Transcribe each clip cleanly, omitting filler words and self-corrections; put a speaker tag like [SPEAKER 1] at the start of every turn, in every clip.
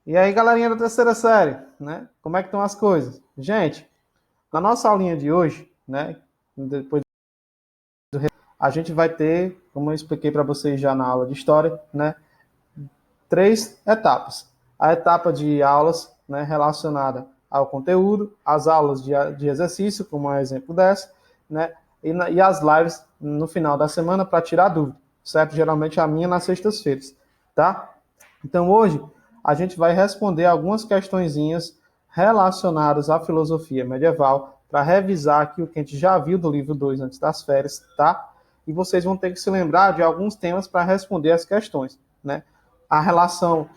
[SPEAKER 1] E aí, galerinha da terceira série, né? Como é que estão as coisas? Gente, na nossa aulinha de hoje, né? Depois a gente vai ter, como eu expliquei para vocês já na aula de história, né? 3 etapas. A etapa de aulas, né? Relacionada ao conteúdo, as aulas de exercício, como é exemplo dessa, né? E as lives no final da semana para tirar dúvida, certo? Geralmente a minha nas sextas-feiras, tá? Então hoje a gente vai responder algumas questõezinhas relacionadas à filosofia medieval para revisar aqui o que a gente já viu do livro 2 antes das férias, tá? E vocês vão ter que se lembrar de alguns temas para responder as questões, né? A relação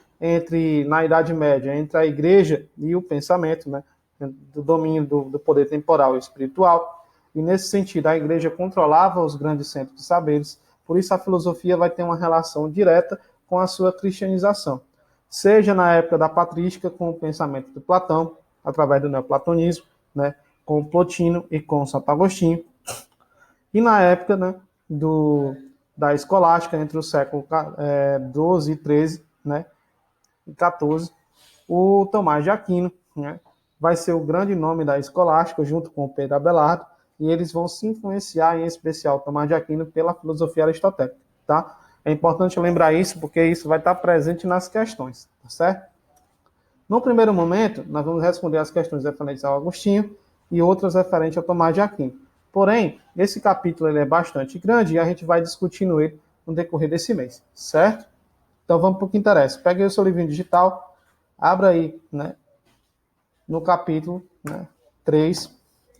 [SPEAKER 1] na Idade Média, entre a igreja e o pensamento, né? Do domínio do poder temporal e espiritual. E nesse sentido, a igreja controlava os grandes centros de saberes, por isso a filosofia vai ter uma relação direta com a sua cristianização. Seja na época da patrística, com o pensamento de Platão, através do neoplatonismo, né, com Plotino e com Santo Agostinho, e na época, né, da escolástica, entre o século XII e XIII, né, e XIV, o Tomás de Aquino, né, vai ser o grande nome da escolástica, junto com o Pedro Abelardo, e eles vão se influenciar, em especial Tomás de Aquino, pela filosofia aristotélica, tá? É importante lembrar isso, porque isso vai estar presente nas questões, tá certo? No primeiro momento, nós vamos responder as questões referentes ao Agostinho e outras referentes ao Tomás de Aquino. Porém, esse capítulo ele é bastante grande e a gente vai discutindo ele no decorrer desse mês, certo? Então vamos para o que interessa. Pegue o seu livrinho digital, abra aí, né, no capítulo, né, 3,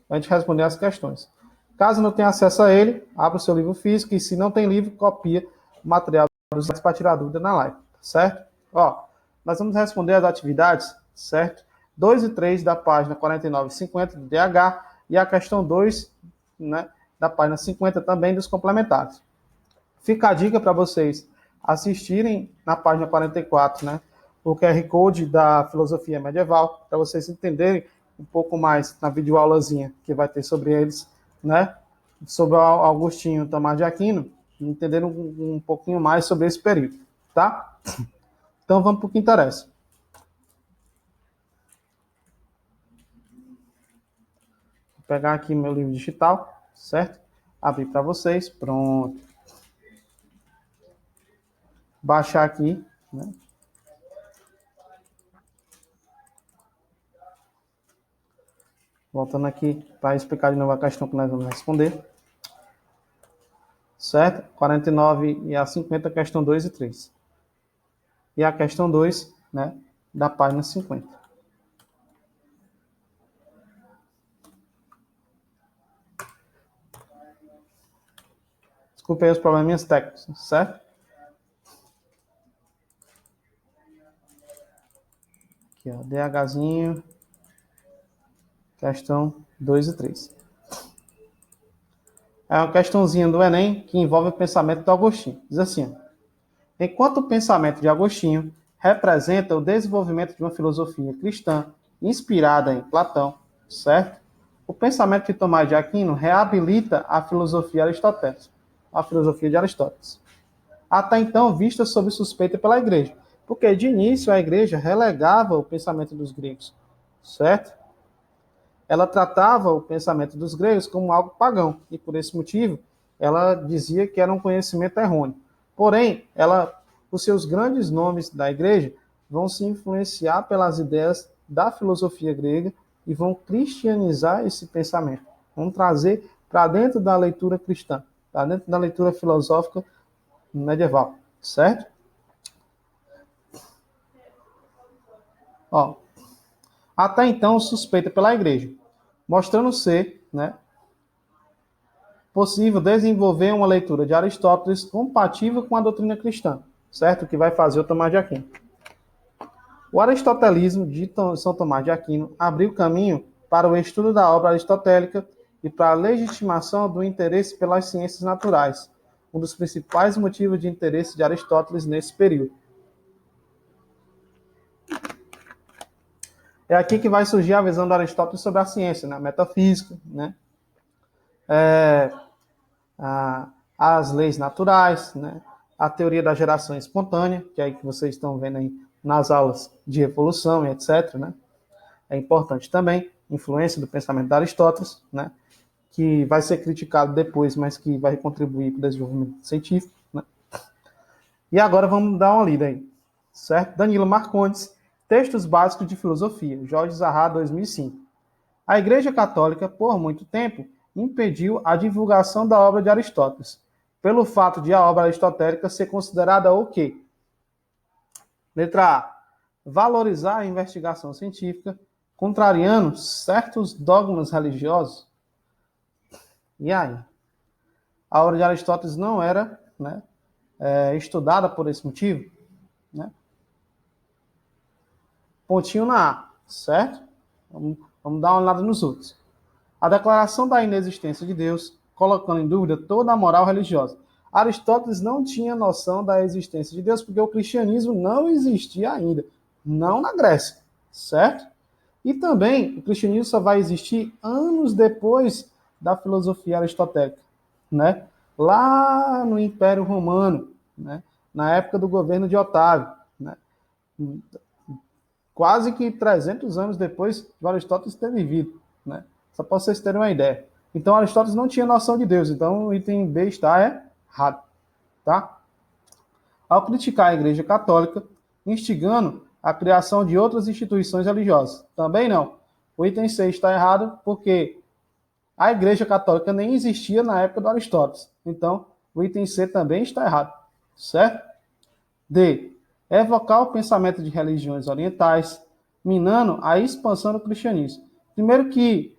[SPEAKER 1] para a gente responder as questões. Caso não tenha acesso a ele, abra o seu livro físico e se não tem livro, copia o material dos sites para tirar dúvida na live, certo? Ó, nós vamos responder as atividades, certo? 2 e 3 da página 49 e 50 do DH e a questão 2, né, da página 50 também dos complementares. Fica a dica para vocês assistirem na página 44, né, o QR Code da filosofia medieval, para vocês entenderem um pouco mais na videoaulazinha que vai ter sobre eles, né, sobre o Agostinho Tomás de Aquino, entender um pouquinho mais sobre esse período, tá? Então vamos para o que interessa. Vou pegar aqui meu livro digital, certo? Abrir para vocês, pronto. Baixar aqui, né? Voltando aqui para explicar de novo a questão que nós vamos responder. Certo? 49 e a 50, questão 2 e 3. E a questão 2, né, da página 50. Desculpe aí os probleminhas técnicos, certo? Aqui, ó, DHzinho, questão 2 e 3. É uma questãozinha do Enem que envolve o pensamento de Agostinho. Diz assim: enquanto o pensamento de Agostinho representa o desenvolvimento de uma filosofia cristã inspirada em Platão, certo? O pensamento de Tomás de Aquino reabilita a filosofia aristotélica, a filosofia de Aristóteles, até então vista sob suspeita pela igreja, porque de início a igreja relegava o pensamento dos gregos, certo? Ela tratava o pensamento dos gregos como algo pagão, e por esse motivo ela dizia que era um conhecimento errôneo. Porém, os seus grandes nomes da igreja vão se influenciar pelas ideias da filosofia grega e vão cristianizar esse pensamento. Vão trazer para dentro da leitura cristã, para dentro da leitura filosófica medieval, certo? Ó, até então suspeita pela igreja, mostrando ser, né, possível desenvolver uma leitura de Aristóteles compatível com a doutrina cristã, certo? Que vai fazer o Tomás de Aquino. O aristotelismo de São Tomás de Aquino abriu caminho para o estudo da obra aristotélica e para a legitimação do interesse pelas ciências naturais, um dos principais motivos de interesse de Aristóteles nesse período. É aqui que vai surgir a visão de Aristóteles sobre a ciência, né? A metafísica, né? As leis naturais, né? A teoria da geração espontânea, que é aí que vocês estão vendo aí nas aulas de evolução e etc., né? É importante também, influência do pensamento de Aristóteles, né? Que vai ser criticado depois, mas que vai contribuir para o desenvolvimento científico, né? E agora vamos dar uma lida aí, certo? Danilo Marcondes, Textos Básicos de Filosofia, Jorge Zaha, 2005. A Igreja Católica, por muito tempo, impediu a divulgação da obra de Aristóteles, pelo fato de a obra aristotélica ser considerada o quê? Letra A. Valorizar a investigação científica, contrariando certos dogmas religiosos. E aí? A obra de Aristóteles não era, né, estudada por esse motivo, né? Pontinho na A, certo? Vamos dar uma olhada nos outros. A declaração da inexistência de Deus, colocando em dúvida toda a moral religiosa. Aristóteles não tinha noção da existência de Deus porque o cristianismo não existia ainda, não na Grécia, certo? E também o cristianismo só vai existir anos depois da filosofia aristotélica, né? Lá no Império Romano, né? Na época do governo de Otávio, né? Quase que 300 anos depois de Aristóteles ter vivido, né? Só para vocês terem uma ideia. Então, Aristóteles não tinha noção de Deus, então o item B está errado, tá? Ao criticar a Igreja Católica, instigando a criação de outras instituições religiosas. Também não. O item C está errado porque a Igreja Católica nem existia na época do Aristóteles. Então, o item C também está errado, certo? D. Evocar o pensamento de religiões orientais, minando a expansão do cristianismo. Primeiro que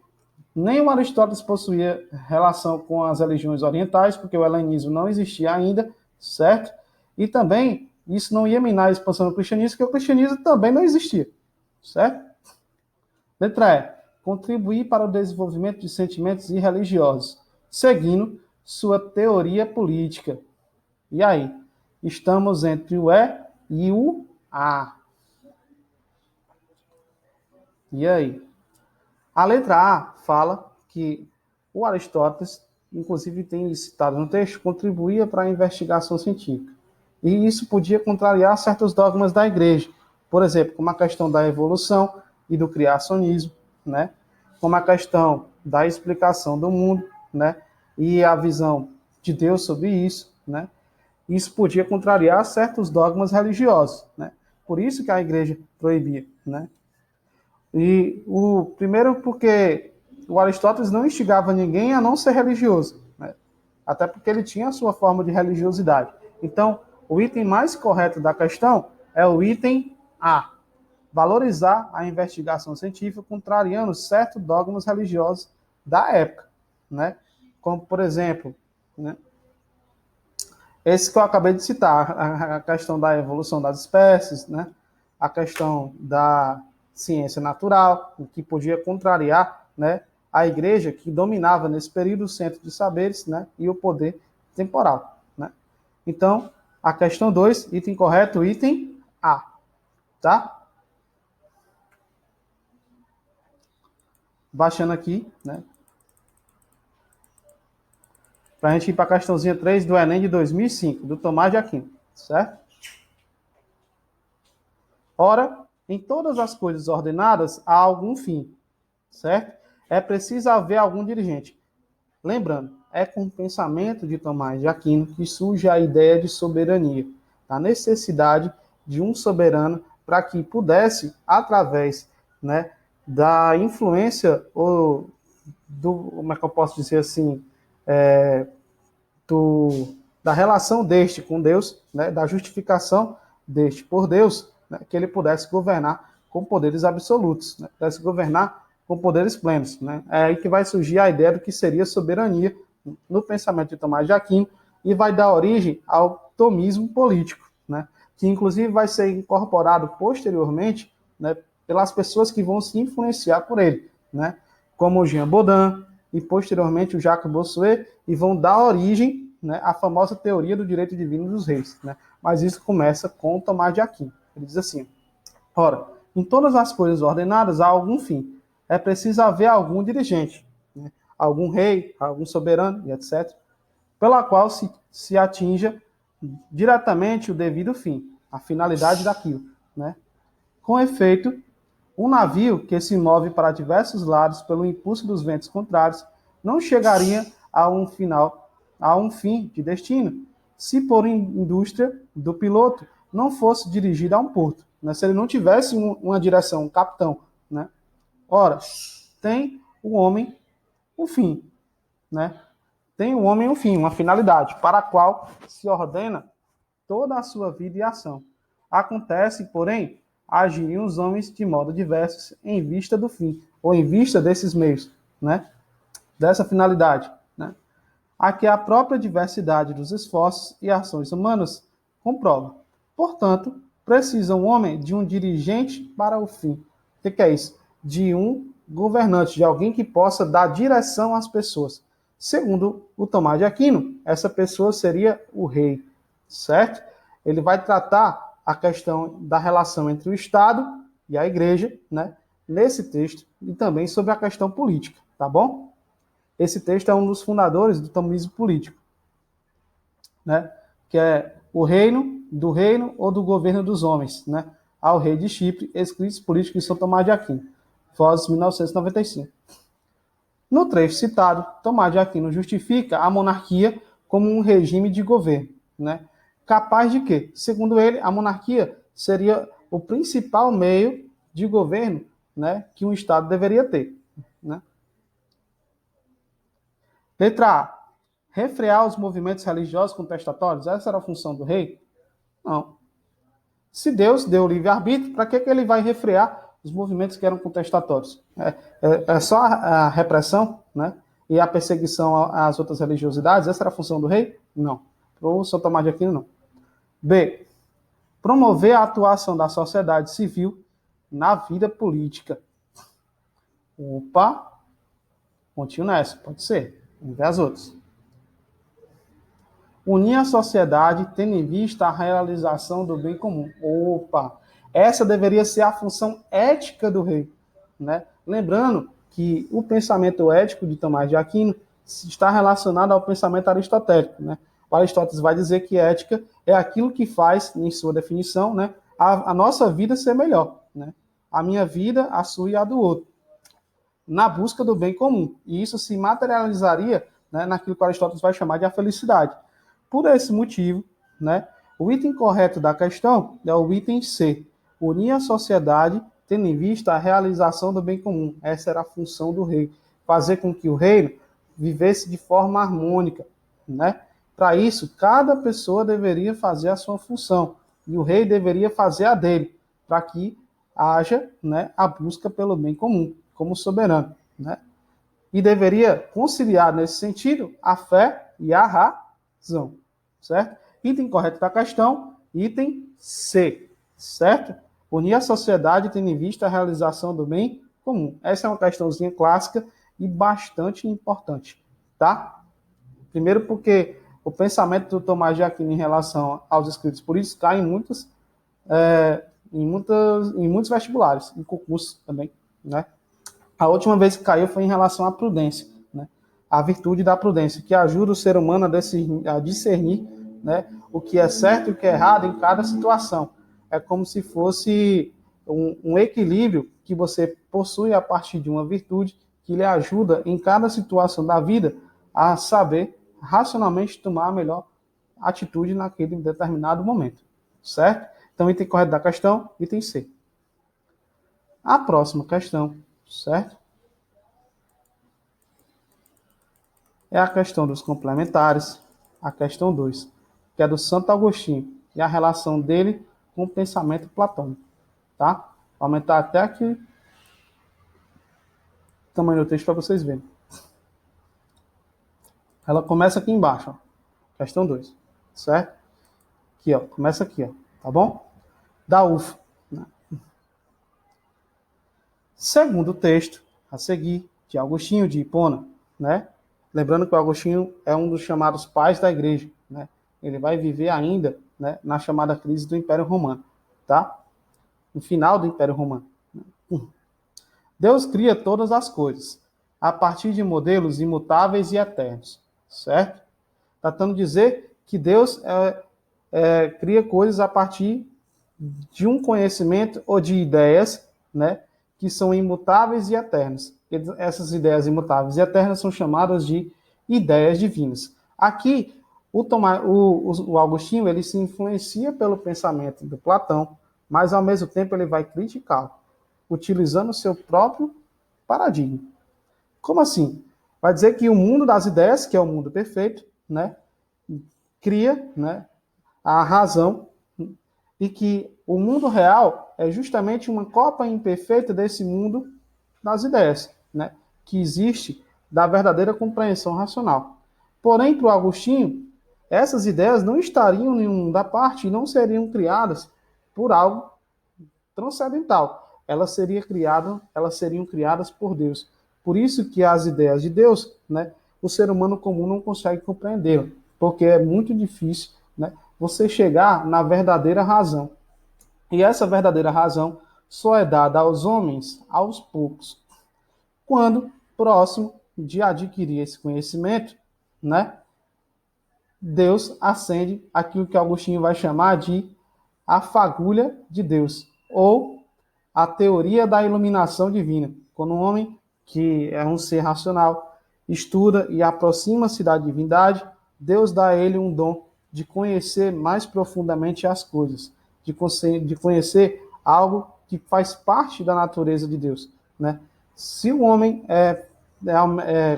[SPEAKER 1] nem o Aristóteles possuía relação com as religiões orientais, porque o helenismo não existia ainda, certo? E também isso não ia minar a expansão do cristianismo, porque o cristianismo também não existia, certo? Letra E. Contribuir para o desenvolvimento de sentimentos irreligiosos, seguindo sua teoria política. E aí? Estamos entre o E e o A. E aí? A letra A fala que o Aristóteles, inclusive tem citado no texto, contribuía para a investigação científica. E isso podia contrariar certos dogmas da igreja. Por exemplo, como a questão da evolução e do criacionismo, né? Como a questão da explicação do mundo, né? E a visão de Deus sobre isso, né? Isso podia contrariar certos dogmas religiosos, né? Por isso que a igreja proibia, né? E o primeiro porque o Aristóteles não instigava ninguém a não ser religioso, né? Até porque ele tinha a sua forma de religiosidade. Então, o item mais correto da questão é o item A. Valorizar a investigação científica contrariando certos dogmas religiosos da época, né? Como, por exemplo, né? Esse que eu acabei de citar, a questão da evolução das espécies, né? A questão da ciência natural, o que podia contrariar, né, a igreja que dominava nesse período o centro de saberes, né, e o poder temporal, né? Então, a questão 2, item correto, item A, tá? Baixando aqui, né, para a gente ir para a questãozinha 3 do Enem de 2005, do Tomás de Aquino, certo? Ora, em todas as coisas ordenadas há algum fim, certo? É preciso haver algum dirigente. Lembrando, é com o pensamento de Tomás de Aquino que surge a ideia de soberania, a necessidade de um soberano para que pudesse, através, né, da influência ou do, como é que eu posso dizer assim, da relação deste com Deus, né, da justificação deste por Deus, né, que ele pudesse governar com poderes absolutos, né, pudesse governar com poderes plenos. Né. É aí que vai surgir a ideia do que seria soberania no pensamento de Tomás de Aquino e vai dar origem ao tomismo político, né, que inclusive vai ser incorporado posteriormente, né, pelas pessoas que vão se influenciar por ele, né, como o Jean Baudin e posteriormente o Jacques Bossuet, e vão dar origem, né, à famosa teoria do direito divino dos reis. Né? Mas isso começa com Tomás de Aquino. Ele diz assim: ora, em todas as coisas ordenadas há algum fim. É preciso haver algum dirigente, né? Algum rei, algum soberano, e etc., pela qual se atinja diretamente o devido fim, a finalidade daquilo. né? Com efeito, um navio que se move para diversos lados pelo impulso dos ventos contrários não chegaria a um fim de destino, se por indústria do piloto não fosse dirigido a um porto, né? Se ele não tivesse uma direção, um capitão, né? Ora, tem o homem um fim, né? Tem o homem um fim, uma finalidade, para a qual se ordena toda a sua vida e ação. Acontece, porém, agiriam os homens de modo diversos em vista do fim, ou em vista desses meios, né? Dessa finalidade, né? A que a própria diversidade dos esforços e ações humanas comprova. Portanto, precisa um homem de um dirigente para o fim. O que é isso? De um governante, de alguém que possa dar direção às pessoas. Segundo o Tomás de Aquino, essa pessoa seria o rei, certo? Ele vai tratar a questão da relação entre o Estado e a Igreja, né? Nesse texto, e também sobre a questão política, tá bom? Esse texto é um dos fundadores do tomismo político, né? Que é o reino, do reino ou do governo dos homens, né? Ao rei de Chipre, escritos políticos de São Tomás de Aquino, Foz, 1995. No trecho citado, Tomás de Aquino justifica a monarquia como um regime de governo, né? Capaz de que, segundo ele, a monarquia seria o principal meio de governo, né, que um Estado deveria ter, né? Letra A. Refrear os movimentos religiosos contestatórios? Essa era a função do rei? Não. Se Deus deu o livre-arbítrio, para que ele vai refrear os movimentos que eram contestatórios? É só a repressão, né? E a perseguição às outras religiosidades? Essa era a função do rei? Não. Ou São Tomás de Aquino, não. B. Promover a atuação da sociedade civil na vida política. Opa! Pontinho nessa, pode ser. Vamos ver as outras. Unir a sociedade tendo em vista a realização do bem comum. Opa! Essa deveria ser a função ética do rei, né? Lembrando que o pensamento ético de Tomás de Aquino está relacionado ao pensamento aristotélico, né? O Aristóteles vai dizer que ética é aquilo que faz, em sua definição, né, a nossa vida ser melhor, né? A minha vida, a sua e a do outro, na busca do bem comum. E isso se materializaria, né, naquilo que Aristóteles vai chamar de a felicidade. Por esse motivo, né, o item correto da questão é o item C. Unir a sociedade tendo em vista a realização do bem comum. Essa era a função do rei. Fazer com que o reino vivesse de forma harmônica, né? Para isso, cada pessoa deveria fazer a sua função. E o rei deveria fazer a dele, para que haja, né, a busca pelo bem comum, como soberano, né? E deveria conciliar, nesse sentido, a fé e a razão, certo? Item correto da questão, item C, certo? Unir a sociedade tendo em vista a realização do bem comum. Essa é uma questãozinha clássica e bastante importante, tá? Primeiro porque o pensamento do Tomás de Aquino em relação aos escritos políticos cai em muitos vestibulares, em concursos também, né? A última vez que caiu foi em relação à prudência, né? A virtude da prudência, que ajuda o ser humano a discernir, né, o que é certo e o que é errado em cada situação. É como se fosse um equilíbrio que você possui a partir de uma virtude que lhe ajuda em cada situação da vida a saber racionalmente tomar a melhor atitude naquele determinado momento, certo? Então, item correto da questão, item C. A próxima questão, certo? É a questão dos complementares, a questão 2, que é do Santo Agostinho, e a relação dele com o pensamento platônico, tá? Vou aumentar até aqui o tamanho do texto para vocês verem. Ela começa aqui embaixo, ó. Questão 2, certo? Aqui, ó, começa aqui, ó, tá bom? Da UFA, né? Segundo o texto, a seguir, de Agostinho de Hipona, né? Lembrando que o Agostinho é um dos chamados pais da igreja, né? Ele vai viver ainda, né, na chamada crise do Império Romano, tá? No final do Império Romano. Deus cria todas as coisas a partir de modelos imutáveis e eternos, certo? Tentando dizer que Deus cria coisas a partir de um conhecimento ou de ideias, né, que são imutáveis e eternas. Essas ideias imutáveis e eternas são chamadas de ideias divinas. Aqui, o Agostinho ele se influencia pelo pensamento do Platão, mas ao mesmo tempo ele vai criticá-lo, utilizando o seu próprio paradigma. Como assim? Vai dizer que o mundo das ideias, que é o mundo perfeito, né, cria, né, a razão, e que o mundo real é justamente uma cópia imperfeita desse mundo das ideias, né, que existe da verdadeira compreensão racional. Porém, para o Agostinho, essas ideias não estariam em um da parte e não seriam criadas por algo transcendental. Elas seriam criadas por Deus. Por isso que as ideias de Deus, né, o ser humano comum não consegue compreender, porque é muito difícil, né, você chegar na verdadeira razão. E essa verdadeira razão só é dada aos homens aos poucos. Quando próximo de adquirir esse conhecimento, né, Deus acende aquilo que Agostinho vai chamar de a fagulha de Deus, ou a teoria da iluminação divina. Quando um homem, que é um ser racional, estuda e aproxima-se da divindade, Deus dá a ele um dom de conhecer mais profundamente as coisas, de conhecer algo que faz parte da natureza de Deus, né? Se o homem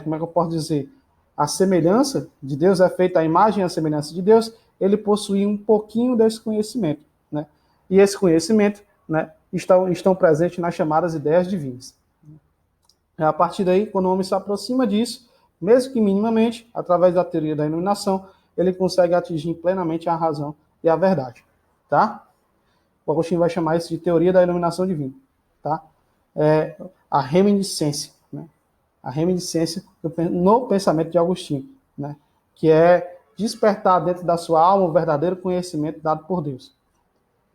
[SPEAKER 1] como é que eu posso dizer, a semelhança de Deus é feita, a imagem e a semelhança de Deus, ele possui um pouquinho desse conhecimento, né? E esse conhecimento, né, estão presentes nas chamadas ideias divinas. A partir daí, quando o homem se aproxima disso, mesmo que minimamente, através da teoria da iluminação, ele consegue atingir plenamente a razão e a verdade, tá? O Agostinho vai chamar isso de teoria da iluminação divina, tá? A reminiscência, né? A reminiscência no pensamento de Agostinho, né? Que é despertar dentro da sua alma o verdadeiro conhecimento dado por Deus.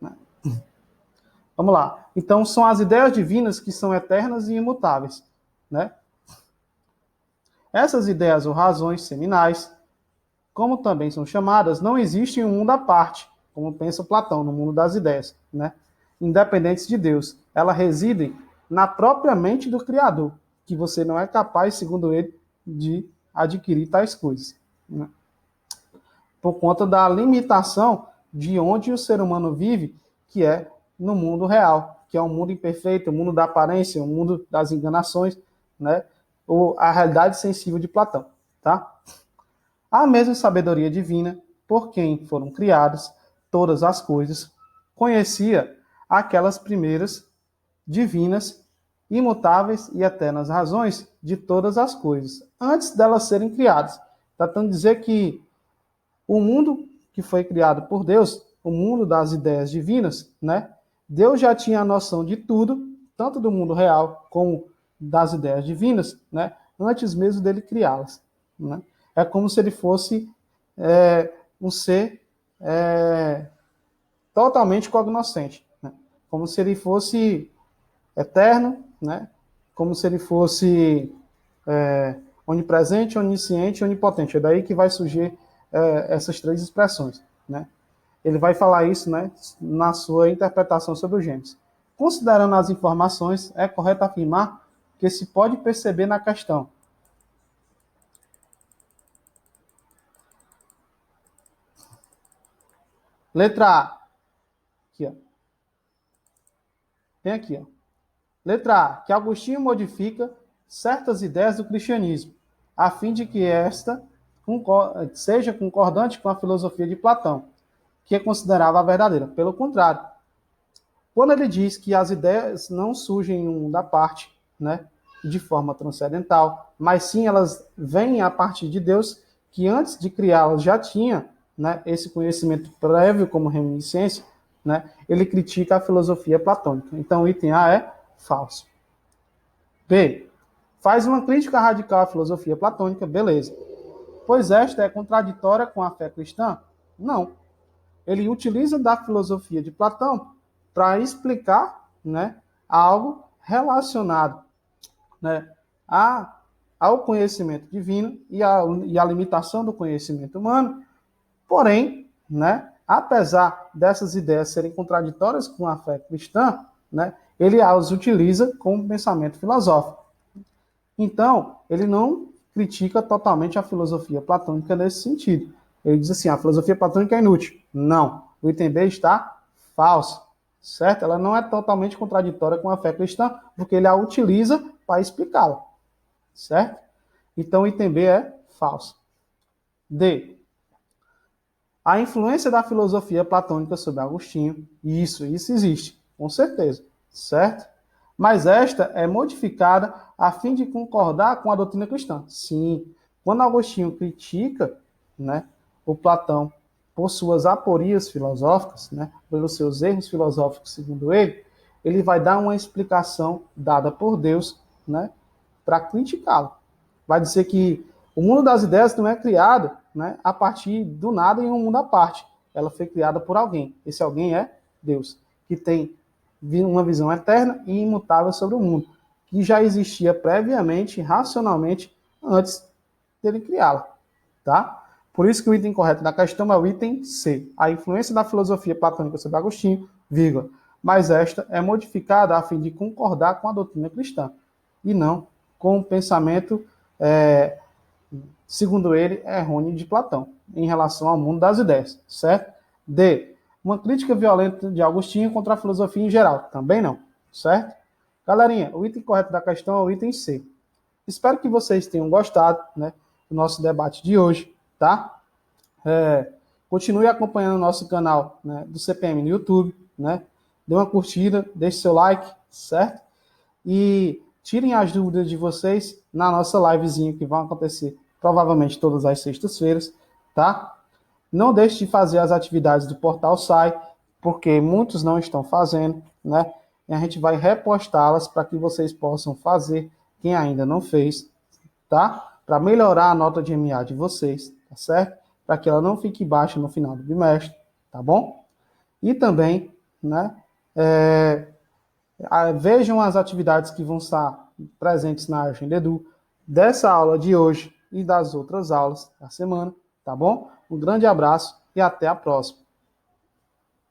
[SPEAKER 1] Né? Vamos lá. Então, são as ideias divinas que são eternas e imutáveis, né? Essas ideias ou razões seminais, como também são chamadas, não existem em um mundo à parte, como pensa Platão, no mundo das ideias, né? Independentes de Deus. Elas residem na própria mente do Criador, que você não é capaz, segundo ele, de adquirir tais coisas, né? Por conta da limitação de onde o ser humano vive, que é no mundo real, que é um mundo imperfeito, o mundo da aparência, o mundo das enganações, né? Ou a realidade sensível de Platão, tá? A mesma sabedoria divina, por quem foram criadas todas as coisas, conhecia aquelas primeiras divinas, imutáveis e eternas razões de todas as coisas, antes delas serem criadas. Tentando dizer que o mundo que foi criado por Deus, o mundo das ideias divinas, né? Deus já tinha a noção de tudo, tanto do mundo real como das ideias divinas, né? Antes mesmo dele criá-las, né? É como se ele fosse um ser totalmente cognoscente, né? Como se ele fosse eterno, né? Como se ele fosse onipresente, onisciente e onipotente. É daí que vai surgir essas três expressões, né? Ele vai falar isso, né, na sua interpretação sobre o Gênesis. Considerando as informações, é correto afirmar que se pode perceber na questão. Letra A. Aqui, ó. Tem aqui, ó. Letra A. Que Agostinho modifica certas ideias do cristianismo, a fim de que esta seja concordante com a filosofia de Platão, que considerava a verdadeira. Pelo contrário, quando ele diz que as ideias não surgem em um da parte, né, de forma transcendental, mas sim elas vêm a partir de Deus, que antes de criá-las já tinha, né, esse conhecimento prévio como reminiscência, né, ele critica a filosofia platônica. Então, o item A é falso. B. Faz uma crítica radical à filosofia platônica, beleza. Pois esta é contraditória com a fé cristã? Não. Ele utiliza da filosofia de Platão para explicar, né, algo relacionado, né, ao conhecimento divino e a limitação do conhecimento humano, porém, né, apesar dessas ideias serem contraditórias com a fé cristã, né, ele as utiliza como pensamento filosófico. Então, ele não critica totalmente a filosofia platônica nesse sentido. Ele diz assim, a filosofia platônica é inútil. Não, o item B está falso, certo? Ela não é totalmente contraditória com a fé cristã, porque ele a utiliza para explicá-la, certo? Então, o item B é falso. D. A influência da filosofia platônica sobre Agostinho, isso existe, com certeza, certo? Mas esta é modificada a fim de concordar com a doutrina cristã. Sim, quando Agostinho critica, né, o Platão por suas aporias filosóficas, né, pelos seus erros filosóficos, segundo ele, ele vai dar uma explicação dada por Deus, né, para criticá-lo. Vai dizer que o mundo das ideias não é criado, né, a partir do nada em um mundo à parte. Ela foi criada por alguém. Esse alguém é Deus, que tem uma visão eterna e imutável sobre o mundo, que já existia previamente, racionalmente, antes dele criá-la. Tá? Por isso que o item correto da questão é o item C. A influência da filosofia platônica sobre Agostinho, vírgula. Mas esta é modificada a fim de concordar com a doutrina cristã, e não com o pensamento, segundo ele, errôneo de Platão, em relação ao mundo das ideias, certo? D. Uma crítica violenta de Agostinho contra a filosofia em geral, também não, certo? Galerinha, o item correto da questão é o item C. Espero que vocês tenham gostado, né, do nosso debate de hoje, tá? Continue acompanhando o nosso canal, né, do CPM no YouTube, né? Dê uma curtida, deixe seu like, certo? E tirem as dúvidas de vocês na nossa livezinha que vai acontecer provavelmente todas as sextas-feiras, tá? Não deixe de fazer as atividades do Portal Sai, porque muitos não estão fazendo, né? E a gente vai repostá-las para que vocês possam fazer, quem ainda não fez, tá? Para melhorar a nota de MA de vocês, tá certo? Para que ela não fique baixa no final do bimestre, tá bom? E também, né? Vejam as atividades que vão estar presentes na Agenda Edu, dessa aula de hoje e das outras aulas da semana, tá bom? Um grande abraço e até a próxima.